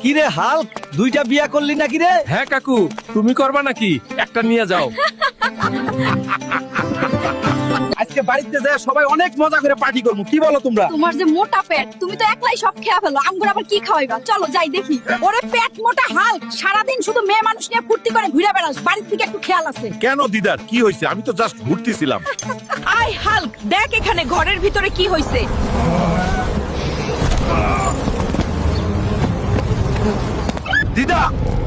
কিরে হাল্ক, দুইটা বিয়া করলি নাকি রে? হ্যাঁ কাকু, তুমি করবা নাকি? একটা নিয়ে যাও। আজকে বাড়িতে যায় সবাই অনেক মজা করে পার্টি করবো, কি বলো তোমরা? তোমার যে মোটা পেট, তুমি তো একলাই সব খেয়ে ফেলো। আমগুলো আবার কি খাওয়াইবা? চলো যাই দেখি। ওরে পেট মোটা হাল্ক, সারাদিন শুধু মেয়ে মানুষ নিয়ে ফুর্তি করে ঘুরে বেড়াস, বাড়ির দিকে একটু খেয়াল আছে? কেন দিদার, কি হয়েছে? আমি তো জাস্ট ঘুরতেছিলাম। আয় হাল্ক, দেখ এখানে ঘরের ভিতরে কি হইছে। দিদা,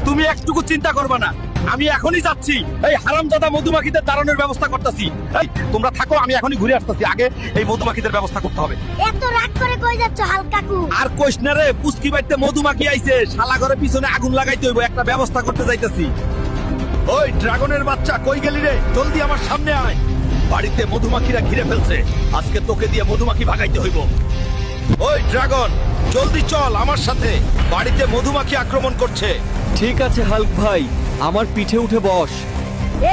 তুমি একটুকু চিন্তা করবে না, আমি এখনই যাচ্ছি। এই হারামজাদা মধুমাখিদের তাড়ানোর ব্যবস্থা করতেছি। এই তোমরা থাকো, আমি এখনই ঘুরে আসতেছি। আগে এই মধুমাখিদের ব্যবস্থা করতে হবে। এত রাগ করে কই যাচ্ছ হালকাকু? আর কইস না রে, পুচকি বাড়িতে মধুমাখি আইছে, শালা ঘরের পিছনে আগুন লাগাইতে হইব, একটা ব্যবস্থা করতে যাইতেছি। ওই ড্রাগনের বাচ্চা, কই গেলি রে? জলদি আমার সামনে আয়। বাড়িতে মধুমাখিরা ঘিরে ফেলছে, আজকে তোকে দিয়ে মধুমাখি ভাগাইতে হইব। ওই ড্রাগন, জলদি চল আমার সাথে, বাড়িতে মধুমাখি আক্রমণ করছে। ঠিক আছে হাল্ক ভাই, আমার পিঠে উঠে বস।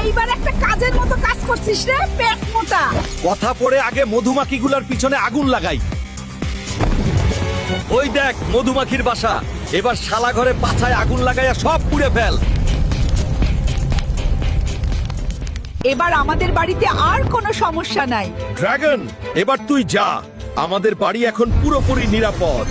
এইবার একটা কাজের মতো কাজ করছিস রে, পেট মোটা। কথা পড়ে আগে মধুমাখিগুলোর পিছনে আগুন লাগাই। ওই দেখ মধুমাখির বাসা, এবার শালা ঘরে পাছায় আগুন লাগাইয়া সব পুড়ে ফেল। এবার আমাদের বাড়িতে আর কোনো সমস্যা নাই। ড্রাগন, এবার তুই যা, আমাদের বাড়ি এখন পুরোপুরি নিরাপদ।